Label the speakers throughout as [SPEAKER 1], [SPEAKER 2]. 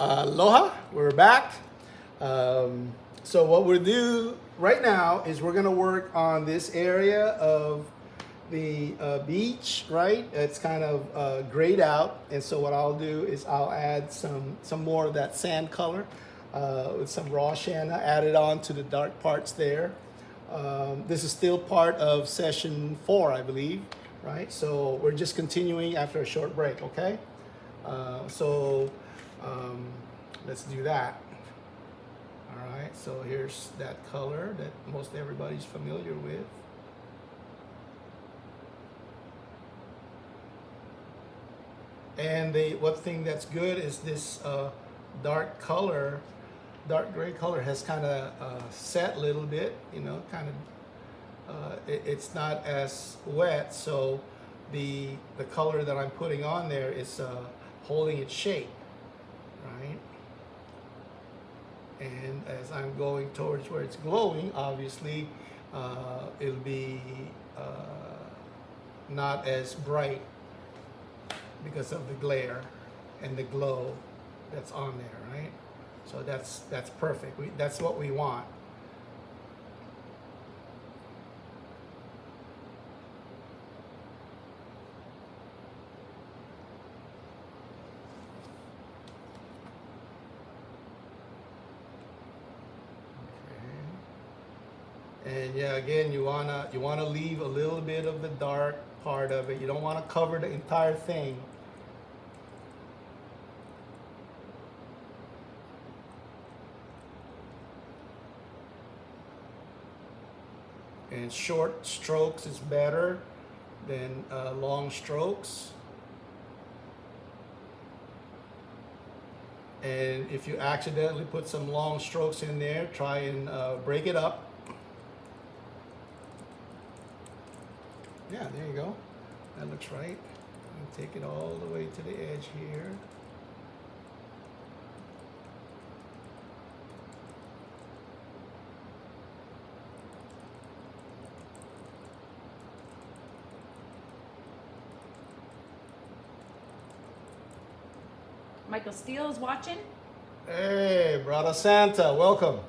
[SPEAKER 1] Aloha, we're back. So what we'll do right now is we're gonna work on this area of the beach, right? It's kind of grayed out, and so what I'll do is I'll add some more of that sand color with some raw sienna added on to the dark parts there. This is still part of session 4, I believe, right? So we're just continuing after a short break, okay? Let's do that. All right, so here's that color that most everybody's familiar with. And one thing that's good is this dark gray color has kind of set a little bit, you know, kind of, it's not as wet, so the color that I'm putting on there is holding its shape, right? And as I'm going towards where it's glowing, obviously, it'll be not as bright because of the glare and the glow that's on there, right? So that's perfect. That's what we want. And yeah, again, you wanna leave a little bit of the dark part of it. You don't want to cover the entire thing. And short strokes is better than long strokes. And if you accidentally put some long strokes in there, try and break it up. Yeah, there you go. That looks right. And take it all the way to the edge here.
[SPEAKER 2] Michael Steele is watching.
[SPEAKER 1] Hey, brother Santa, welcome.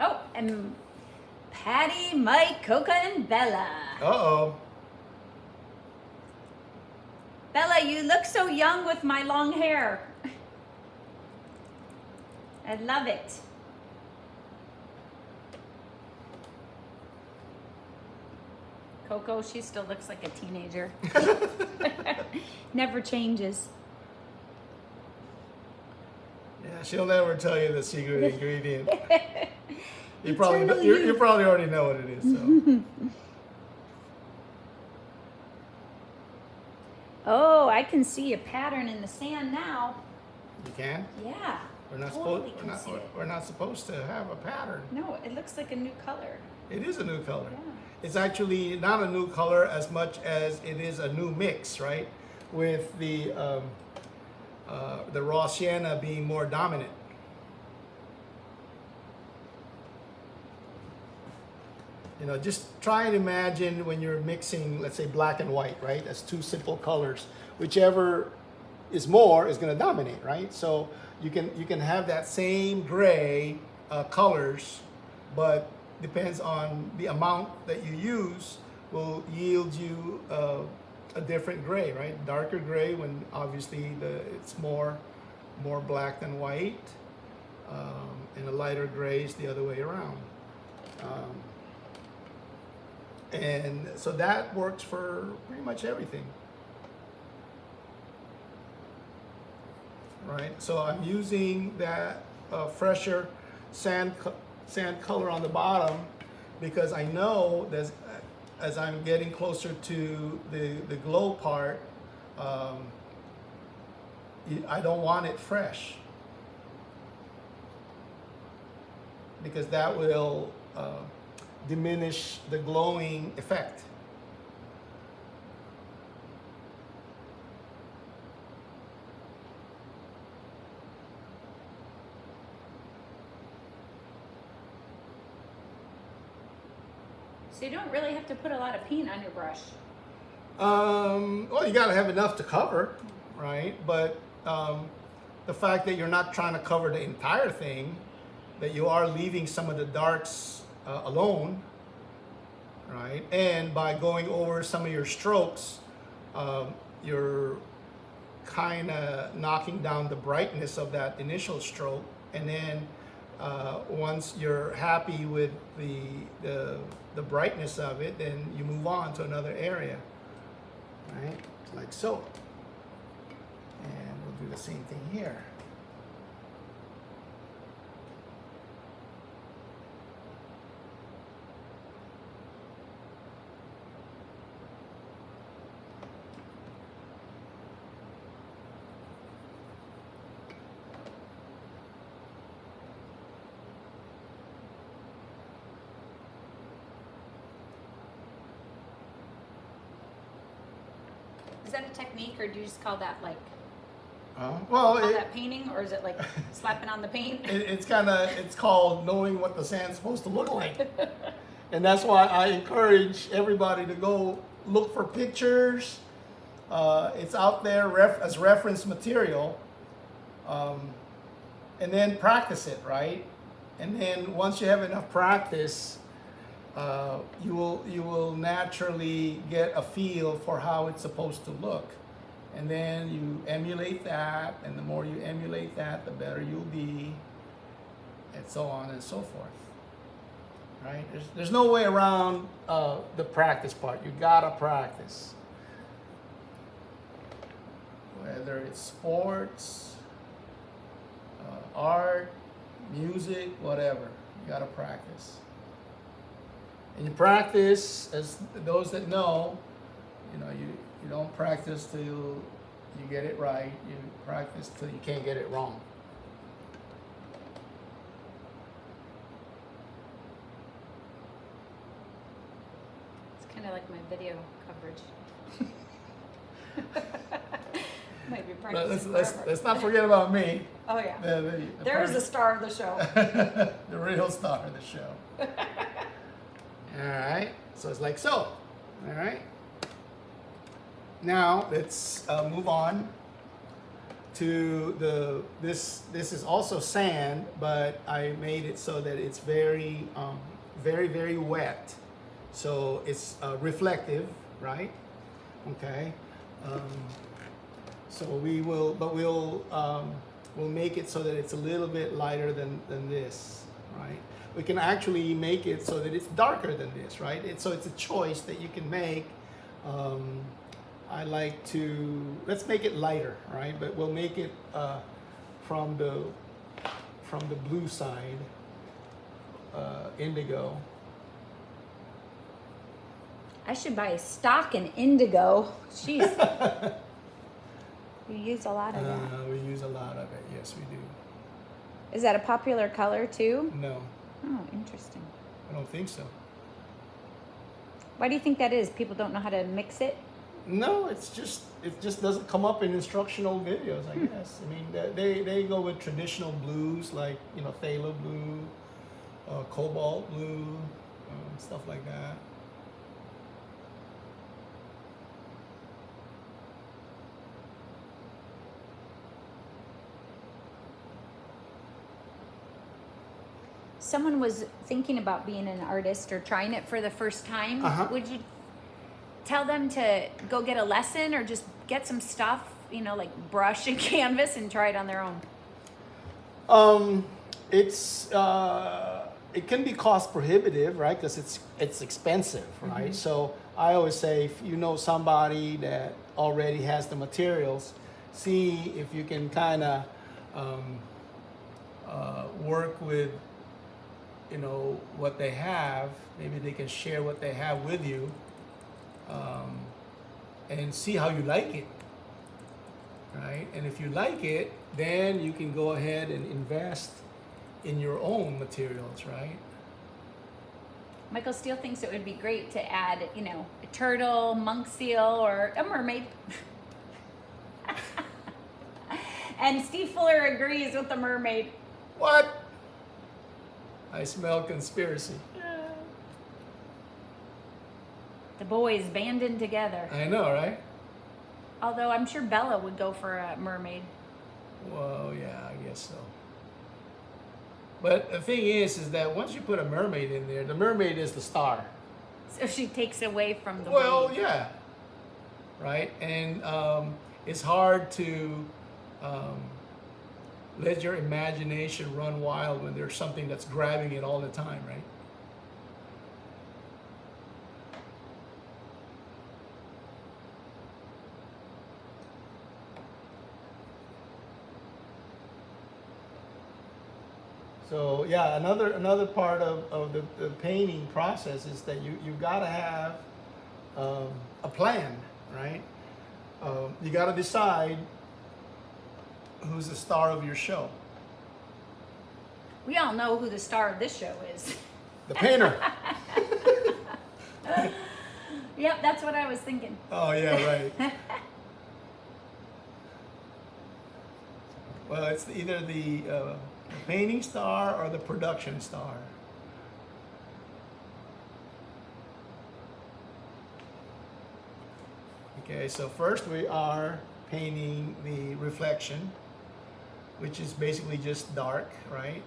[SPEAKER 2] Oh, and Patty, Mike, Coca, and Bella.
[SPEAKER 1] Uh-oh.
[SPEAKER 2] Bella, you look so young with my long hair. I love it. Coco, she still looks like a teenager. Never changes.
[SPEAKER 1] Yeah, she'll never tell you the secret ingredient. You probably already know what it is. So.
[SPEAKER 2] Oh, I can see a pattern in the sand now.
[SPEAKER 1] You can?
[SPEAKER 2] Yeah.
[SPEAKER 1] We're not supposed to have a pattern.
[SPEAKER 2] No, it looks like a new color.
[SPEAKER 1] It is a new color.
[SPEAKER 2] Yeah.
[SPEAKER 1] It's actually not a new color as much as it is a new mix, right? With the raw sienna being more dominant. You know, just try and imagine when you're mixing, let's say, black and white, right? That's two simple colors. Whichever is more is going to dominate, right? So you can have that same gray colors, but depends on the amount that you use will yield you a different gray, right? Darker gray when obviously it's more black than white, and a lighter gray is the other way around. And so that works for pretty much everything. Right, so I'm using that fresher sand color on the bottom because I know that as I'm getting closer to the glow part, I don't want it fresh because that will diminish the glowing effect.
[SPEAKER 2] So you don't really have to put a lot of paint on your brush.
[SPEAKER 1] Well, you got to have enough to cover, right? But the fact that you're not trying to cover the entire thing, that you are leaving some of the darks alone, right? And by going over some of your strokes, you're kind of knocking down the brightness of that initial stroke, and then once you're happy with the brightness of it, then you move on to another area, right? Like so. And we'll do the same thing here.
[SPEAKER 2] Is that a technique, or do you just call that like
[SPEAKER 1] Well,
[SPEAKER 2] call that painting, or is it like slapping on the paint?
[SPEAKER 1] it's called knowing what the sand's supposed to look like. And that's why I encourage everybody to go look for pictures. It's out there as reference material. And then practice it, right? And then once you have enough practice, you will naturally get a feel for how it's supposed to look. And then you emulate that, and the more you emulate that, the better you'll be, and so on and so forth. Right? There's no way around the practice part. You gotta practice. Whether it's sports, art, music, whatever, you gotta practice. And you practice, as those that know, you don't practice till you get it right. You practice till you can't get it wrong.
[SPEAKER 2] It's kind of like my video coverage. Might be
[SPEAKER 1] But
[SPEAKER 2] practicing
[SPEAKER 1] let's not forget about me.
[SPEAKER 2] Oh yeah.
[SPEAKER 1] The
[SPEAKER 2] There's the star of the show.
[SPEAKER 1] the real star of the show. All right. So it's like so. All right. Now let's move on to this is also sand, but I made it so that it's very very wet, so it's reflective, right? Okay. So we'll make it so that it's a little bit lighter than this, right? We can actually make it so that it's darker than this, right? So it's a choice that you can make. I like to, let's make it lighter, right? But we'll make it from the blue side, indigo.
[SPEAKER 2] I should buy stock in indigo. Jeez. You use a lot of that.
[SPEAKER 1] We use a lot of it, yes we do.
[SPEAKER 2] Is that a popular color too?
[SPEAKER 1] No,
[SPEAKER 2] Oh, interesting.
[SPEAKER 1] I don't think so.
[SPEAKER 2] Why do you think that is? People don't know how to mix it?
[SPEAKER 1] No, it just doesn't come up in instructional videos, I guess. I mean, they go with traditional blues like, phthalo blue, cobalt blue, stuff like that.
[SPEAKER 2] Someone was thinking about being an artist or trying it for the first time.
[SPEAKER 1] Uh-huh.
[SPEAKER 2] Would you tell them to go get a lesson, or just get some stuff, like brush and canvas, and try it on their own?
[SPEAKER 1] It can be cost prohibitive, right? Because it's expensive, right? Mm-hmm. So I always say, if you know somebody that already has the materials, see if you can kind of work with what they have. Maybe they can share what they have with you, and see how you like it, right? And if you like it, then you can go ahead and invest in your own materials, right?
[SPEAKER 2] Michael Steele thinks it would be great to add, a turtle, monk seal, or a mermaid. And Steve Fuller agrees with the mermaid.
[SPEAKER 1] What? I smell conspiracy.
[SPEAKER 2] The boys banding together.
[SPEAKER 1] I know, right?
[SPEAKER 2] Although I'm sure Bella would go for a mermaid.
[SPEAKER 1] Well, yeah, I guess so. But the thing is that once you put a mermaid in there, the mermaid is the star.
[SPEAKER 2] So she takes away from the
[SPEAKER 1] Well,
[SPEAKER 2] wave.
[SPEAKER 1] yeah, right. And it's hard to let your imagination run wild when there's something that's grabbing it all the time, right? So yeah, another part of the painting process is that you gotta have a plan, right? You gotta decide who's the star of your show.
[SPEAKER 2] We all know who the star of this show is.
[SPEAKER 1] The painter.
[SPEAKER 2] Yep, that's what I was thinking.
[SPEAKER 1] Oh yeah, right. Well, it's either the painting star or the production star. Okay, so first we are painting the reflection, which is basically just dark, right?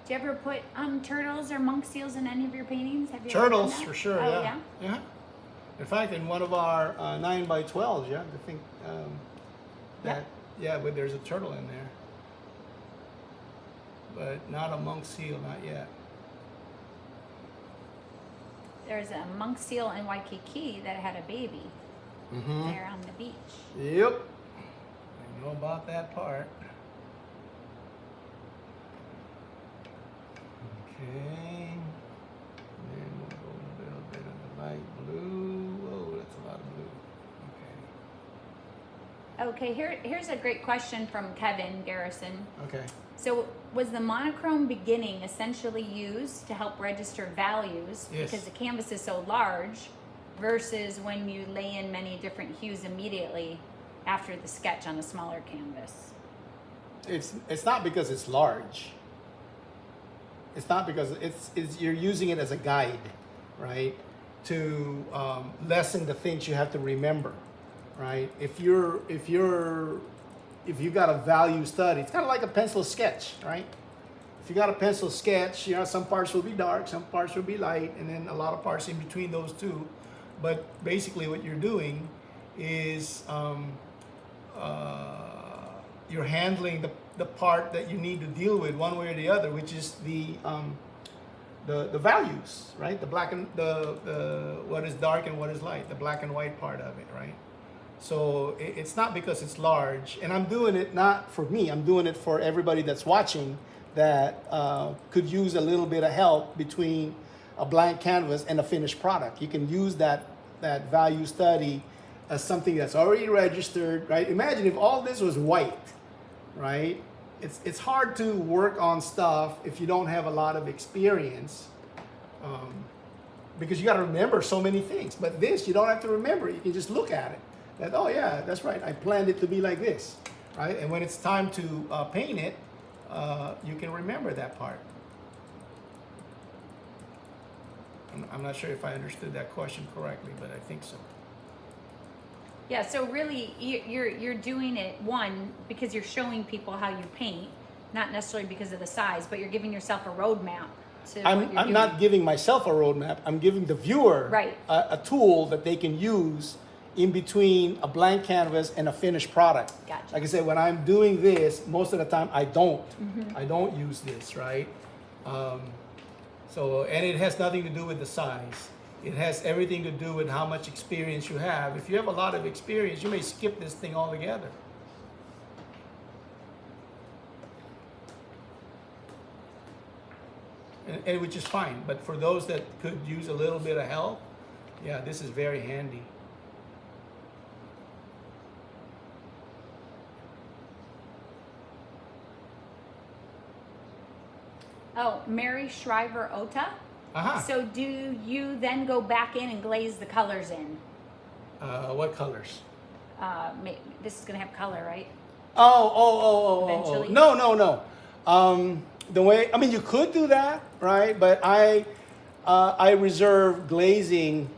[SPEAKER 2] Do you ever put turtles or monk seals in any of your paintings? Have you
[SPEAKER 1] Turtles,
[SPEAKER 2] ever done that?
[SPEAKER 1] for sure,
[SPEAKER 2] Oh,
[SPEAKER 1] yeah. Yeah. In fact, in one of our 9x12s, yeah, I think that, yeah, but there's a turtle in there. But not a monk seal, not yet.
[SPEAKER 2] There's a monk seal in Waikiki that had a baby there on the beach.
[SPEAKER 1] Yep. I know about that part. Okay. And then we'll go a little bit of the light blue. Whoa, that's a lot of blue.
[SPEAKER 2] Okay, here's a great question from Kevin Garrison.
[SPEAKER 1] Okay.
[SPEAKER 2] So, was the monochrome beginning essentially used to help register values
[SPEAKER 1] Yes.
[SPEAKER 2] because the canvas is so large versus when you lay in many different hues immediately after the sketch on a smaller canvas?
[SPEAKER 1] It's not because it's large. It's not because it's you're using it as a guide, right? To lessen the things you have to remember, right? If you got a value study, it's kind of like a pencil sketch, right? If you got a pencil sketch, you know, some parts will be dark, some parts will be light, and then a lot of parts in between those two. But basically what you're doing is you're handling the part that you need to deal with one way or the other, which is the values, right? The black and the what is dark and what is light, the black and white part of it, right? So it's not because it's large, and I'm doing it not for me. I'm doing it for everybody that's watching that could use a little bit of help between a blank canvas and a finished product. You can use that value study as something that's already registered, right? Imagine if all this was white, right? It's hard to work on stuff if you don't have a lot of experience, because you got to remember so many things. But this, you don't have to remember. You can just look at it. That, oh yeah, that's right. I planned it to be like this, right? And when it's time to paint it, you can remember that part. I'm not sure if I understood that question correctly, but I think so.
[SPEAKER 2] Yeah, so really you're doing it, one, because you're showing people how you paint, not necessarily because of the size, but you're giving yourself a roadmap to what you're
[SPEAKER 1] I'm
[SPEAKER 2] doing.
[SPEAKER 1] not giving myself a roadmap. I'm giving the viewer
[SPEAKER 2] Right.
[SPEAKER 1] a tool that they can use in between a blank canvas and a finished product.
[SPEAKER 2] Gotcha.
[SPEAKER 1] Like I said, when I'm doing this, most of the time I don't use this, right? So, and it has nothing to do with the size. It has everything to do with how much experience you have. If you have a lot of experience, you may skip this thing altogether. And which is fine, but for those that could use a little bit of help, yeah, this is very handy.
[SPEAKER 2] Oh, Mary Shriver Ota.
[SPEAKER 1] Aha.
[SPEAKER 2] So do you then go back in and glaze the colors in?
[SPEAKER 1] What colors?
[SPEAKER 2] This is gonna have color, right?
[SPEAKER 1] Oh.
[SPEAKER 2] Eventually.
[SPEAKER 1] No. The way, I mean, you could do that, right? But I reserve glazing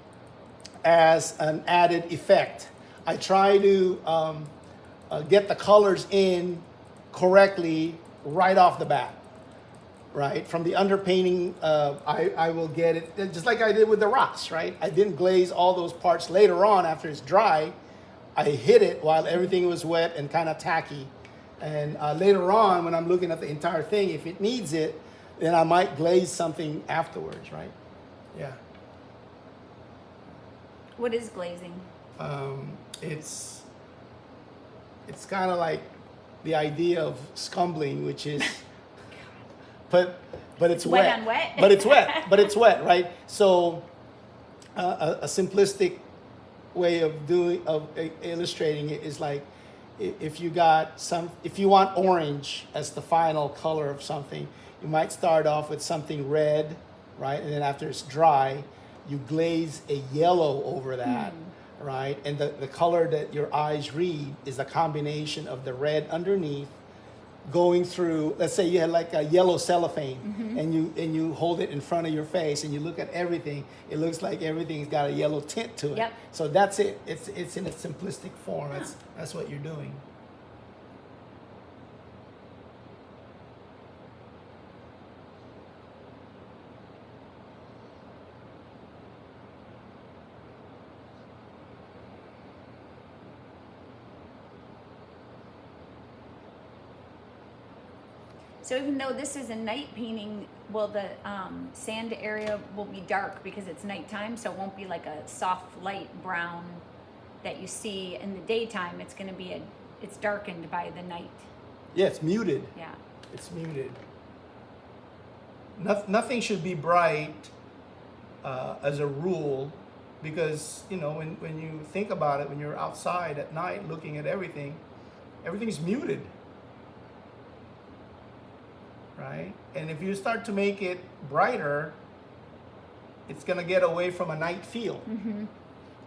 [SPEAKER 1] as an added effect. I try to get the colors in correctly right off the bat, right? From the underpainting, I will get it, just like I did with the rocks, right? I didn't glaze all those parts later on after it's dry. I hit it while everything was wet and kind of tacky. And later on, when I'm looking at the entire thing, if it needs it, then I might glaze something afterwards, right? Yeah.
[SPEAKER 2] What is glazing?
[SPEAKER 1] It's kind of like the idea of scumbling, which is, but it's
[SPEAKER 2] Wet
[SPEAKER 1] wet.
[SPEAKER 2] on wet?
[SPEAKER 1] But it's wet, right? So a simplistic way of illustrating it is like, if you want orange as the final color of something, you might start off with something red, right? And then after it's dry, you glaze a yellow over that, right? And the color that your eyes read is a combination of the red underneath going through, let's say you had like a yellow cellophane, and you hold it in front of your face and you look at everything, it looks like everything's got a yellow tint to it.
[SPEAKER 2] Yep.
[SPEAKER 1] So that's it. It's in its simplistic form. That's what you're doing.
[SPEAKER 2] So even though this is a night painting, well, the sand area will be dark because it's nighttime, so it won't be like a soft light brown that you see in the daytime. It's going to be it's darkened by the night.
[SPEAKER 1] Yeah, it's muted.
[SPEAKER 2] Yeah.
[SPEAKER 1] It's muted. Nothing should be bright as a rule, because when you think about it, when you're outside at night looking at everything's muted. Right? And if you start to make it brighter, it's going to get away from a night feel,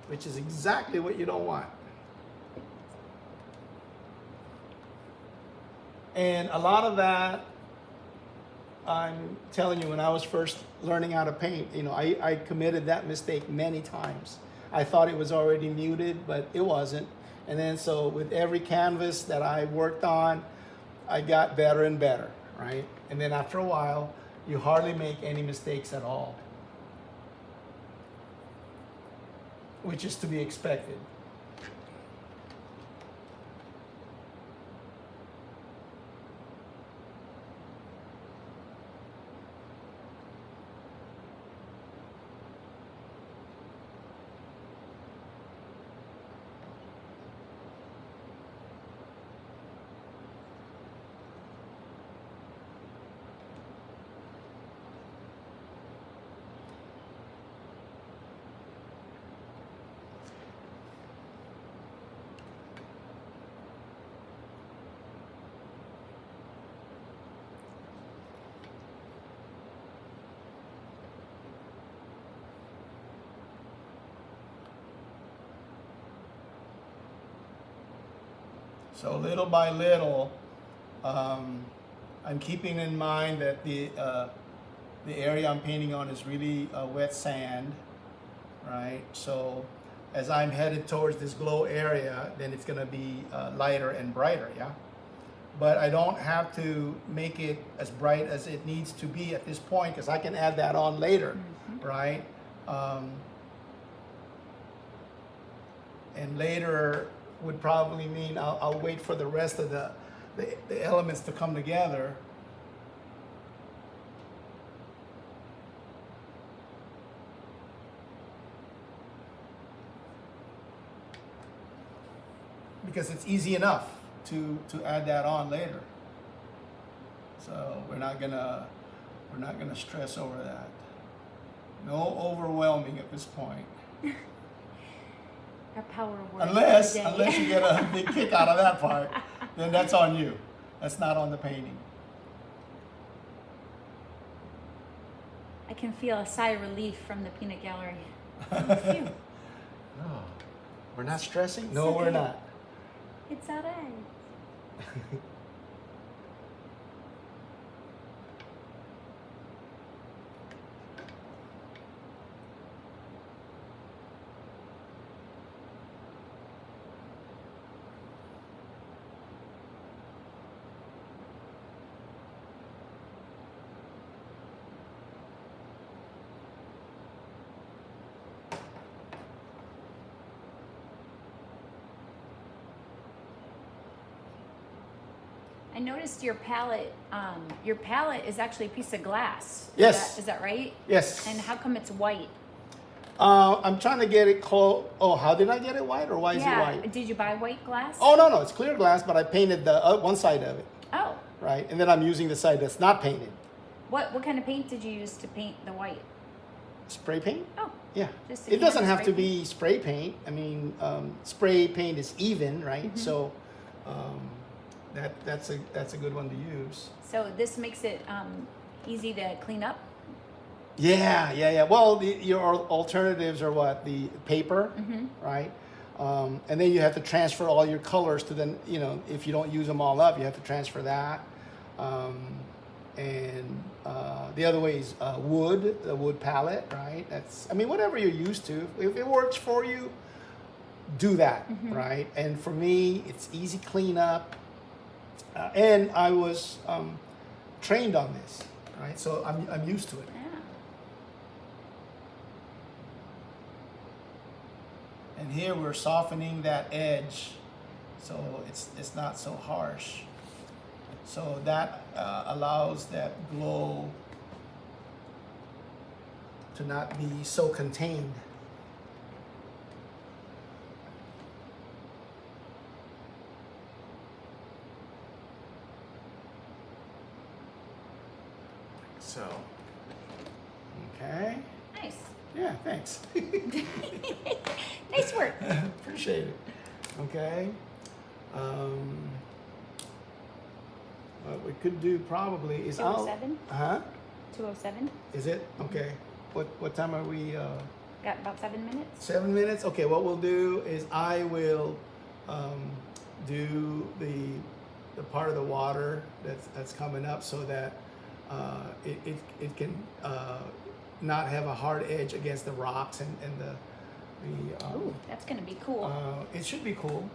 [SPEAKER 1] which is exactly what you don't want. And a lot of that, I'm telling you, when I was first learning how to paint, I committed that mistake many times. I thought it was already muted, but it wasn't. And then so with every canvas that I worked on, I got better and better. Right? And then after a while, you hardly make any mistakes at all, which is to be expected. So little by little, I'm keeping in mind that the area I'm painting on is really wet sand, right? So as I'm headed towards this glow area, then it's gonna be lighter and brighter, yeah? But I don't have to make it as bright as it needs to be at this point, because I can add that on later, right? And later would probably mean I'll wait for the rest of the elements to come together. Because it's easy enough to add that on later. So we're not gonna stress over that. No overwhelming at this point.
[SPEAKER 2] Our power word.
[SPEAKER 1] Unless you get a big kick out of that part, then that's on you. That's not on the painting.
[SPEAKER 2] I can feel a sigh of relief from the peanut gallery. Phew.
[SPEAKER 1] No, we're not stressing?
[SPEAKER 2] It's
[SPEAKER 1] No,
[SPEAKER 2] okay.
[SPEAKER 1] we're not.
[SPEAKER 2] It's all right. I noticed your palette. Your palette is actually a piece of glass.
[SPEAKER 1] Yes.
[SPEAKER 2] Is that right?
[SPEAKER 1] Yes.
[SPEAKER 2] And how come it's white?
[SPEAKER 1] I'm trying to get it close. Oh, how did I get it white, or why is it white?
[SPEAKER 2] Did you buy white glass?
[SPEAKER 1] Oh, no, it's clear glass, but I painted the one side of it,
[SPEAKER 2] Oh.
[SPEAKER 1] right? And then I'm using the side that's not painted.
[SPEAKER 2] What kind of paint did you use to paint the white?
[SPEAKER 1] Spray paint?
[SPEAKER 2] Oh.
[SPEAKER 1] Yeah.
[SPEAKER 2] Just a
[SPEAKER 1] It doesn't
[SPEAKER 2] can of
[SPEAKER 1] have to
[SPEAKER 2] spray
[SPEAKER 1] be spray paint. I mean, spray paint is even, right? So that's a good one to use.
[SPEAKER 2] So this makes it easy to clean up.
[SPEAKER 1] Yeah. Well, your alternatives are what? The paper, right? And then you have to transfer all your colors to the, if you don't use them all up, you have to transfer that. And the other way is the wood palette, right? Whatever you're used to. If it works for you, do that, right? And for me, it's easy cleanup. And I was trained on this, right? So I'm used to it.
[SPEAKER 2] Yeah.
[SPEAKER 1] And here we're softening that edge, so it's not so harsh. So that allows that glow to not be so contained. So, okay.
[SPEAKER 2] Nice.
[SPEAKER 1] Yeah, thanks.
[SPEAKER 2] Nice work.
[SPEAKER 1] Appreciate it. Okay. What we could do probably is
[SPEAKER 2] 207?
[SPEAKER 1] 207?
[SPEAKER 2] 207.
[SPEAKER 1] Is it? Okay. What time are we?
[SPEAKER 2] Got about 7 minutes.
[SPEAKER 1] 7 minutes? Okay, what we'll do is I will do the part of the water that's coming up so that it can not have a hard edge against the rocks and the
[SPEAKER 2] Ooh, that's gonna be cool.
[SPEAKER 1] it should be cool.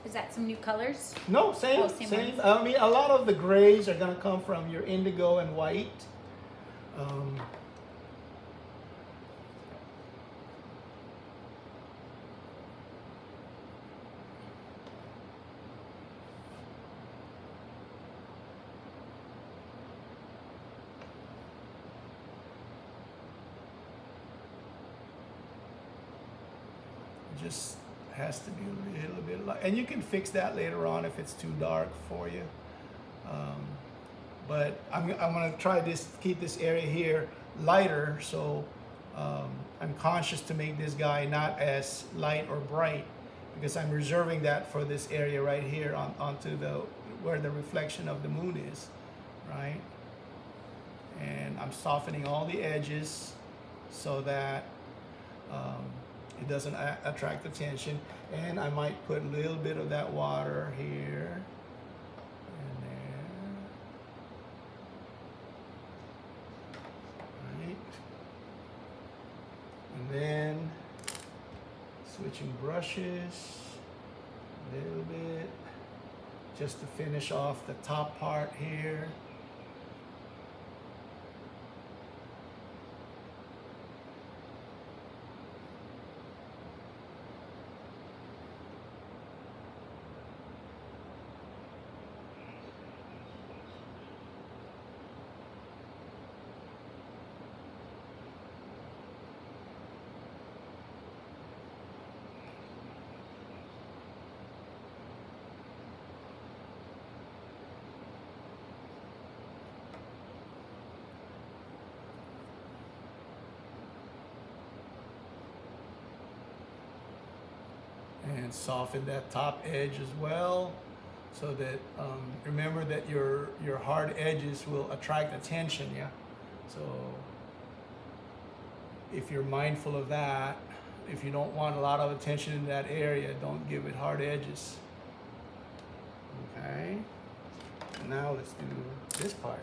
[SPEAKER 2] Is that some new colors?
[SPEAKER 1] No, same.
[SPEAKER 2] Oh, same ones.
[SPEAKER 1] A lot of the grays are gonna come from your indigo and white. Just has to be a little bit light, and you can fix that later on if it's too dark for you. But I'm gonna try keep this area here lighter, so I'm conscious to make this guy not as light or bright, because I'm reserving that for this area right here onto where the reflection of the moon is, right? And I'm softening all the edges so that It doesn't attract attention. And I might put a little bit of that water here and there. Right. And then switching brushes a little bit just to finish off the top part here. And soften that top edge as well, so that remember that your hard edges will attract attention. Yeah, so if you're mindful of that, if you don't want a lot of attention in that area, don't give it hard edges. Okay, now let's do this part.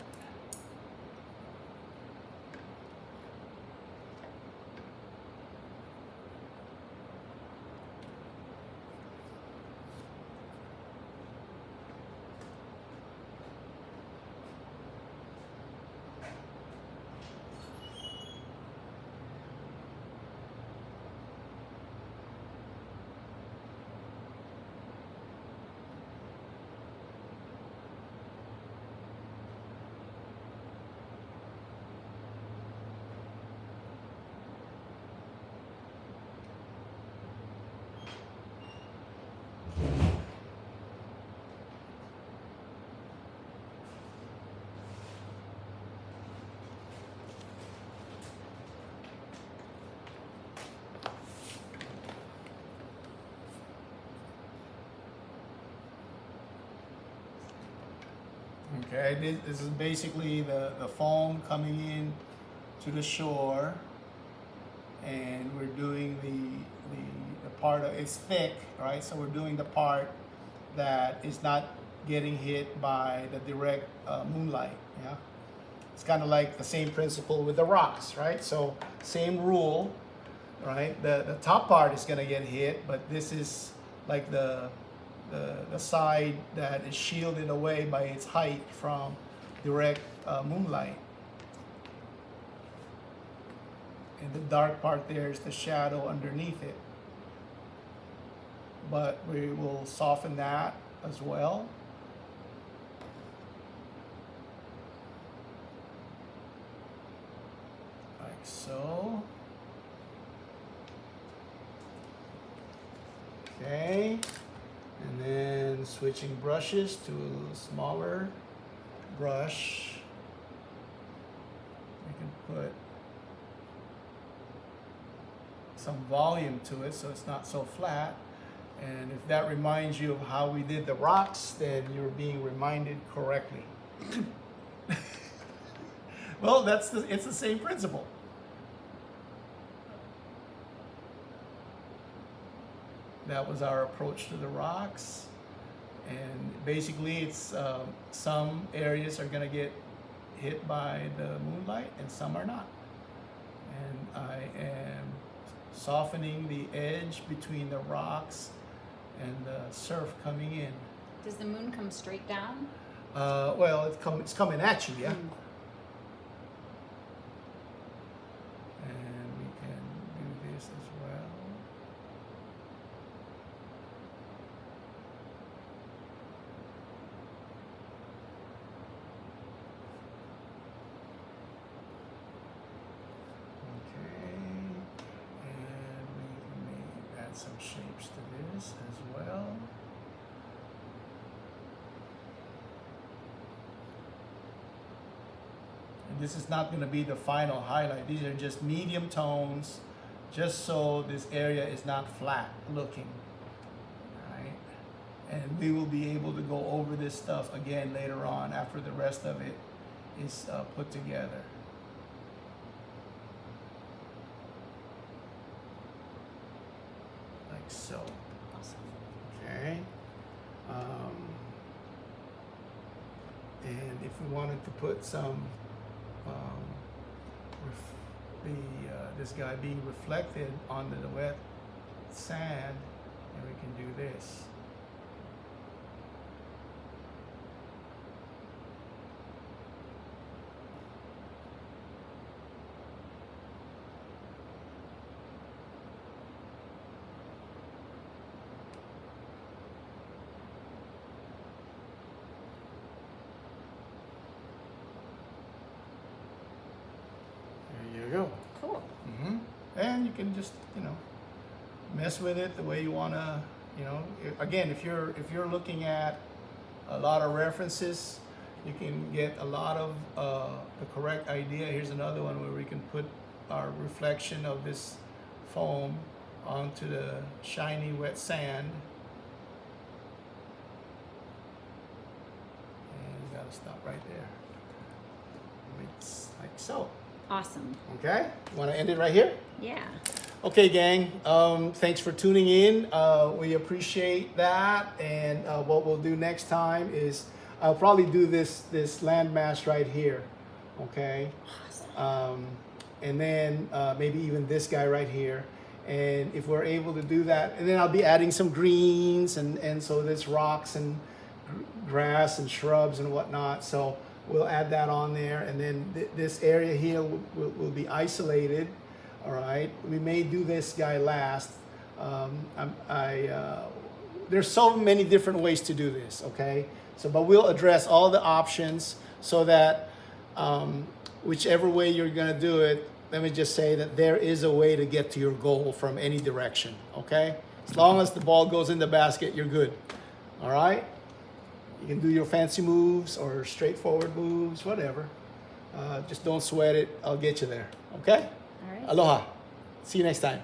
[SPEAKER 1] Okay, this is basically the foam coming in to the shore, and we're doing the part of, it's thick, right? So we're doing the part that is not getting hit by the direct moonlight, yeah? It's kind of like the same principle with the rocks, right? So same rule, right? The top part is gonna get hit, but this is like the side that is shielded away by its height from direct moonlight. And the dark part there is the shadow underneath it. But we will soften that as well. Like so. Okay. And then switching brushes to a smaller brush. We can put some volume to it so it's not so flat. And if that reminds you of how we did the rocks, then you're being reminded correctly. Well, it's the same principle. That was our approach to the rocks. And basically it's some areas are gonna get hit by the moonlight and some are not. And I am softening the edge between the rocks and the surf coming in.
[SPEAKER 2] Does the moon come straight down?
[SPEAKER 1] Well, it's coming at you, yeah. And we can do this as well. Okay, and we may add some shapes to this as well. And this is not going to be the final highlight. These are just medium tones, just so this area is not flat looking. Right? And we will be able to go over this stuff again later on after the rest of it is put together. so.
[SPEAKER 2] Awesome.
[SPEAKER 1] Okay. And if we wanted to put some, this guy being reflected onto the wet sand, then we can do this. There you go.
[SPEAKER 2] Cool.
[SPEAKER 1] And you can just, mess with it the way you want to, again, if you're looking at a lot of references, you can get a lot of the correct idea. Here's another one where we can put our reflection of this foam onto the shiny wet sand. And you gotta stop right there. It's like so.
[SPEAKER 2] Awesome.
[SPEAKER 1] Okay, you want to end it right here?
[SPEAKER 2] Yeah.
[SPEAKER 1] Okay, gang. Thanks for tuning in. We appreciate that. And what we'll do next time is I'll probably do this landmass right here. Okay.
[SPEAKER 2] Awesome.
[SPEAKER 1] And then maybe even this guy right here. And if we're able to do that, and then I'll be adding some greens and so there's rocks and grass and shrubs and whatnot. So we'll add that on there, and then this area here will be isolated. All right, we may do this guy last. There's so many different ways to do this. Okay, so but we'll address all the options so that whichever way you're gonna do it, let me just say that there is a way to get to your goal from any direction. Okay, as long as the ball goes in the basket, you're good. All right. You can do your fancy moves or straightforward moves, whatever. Just don't sweat it. I'll get you there. Okay?
[SPEAKER 2] All right.
[SPEAKER 1] Aloha. See you next time.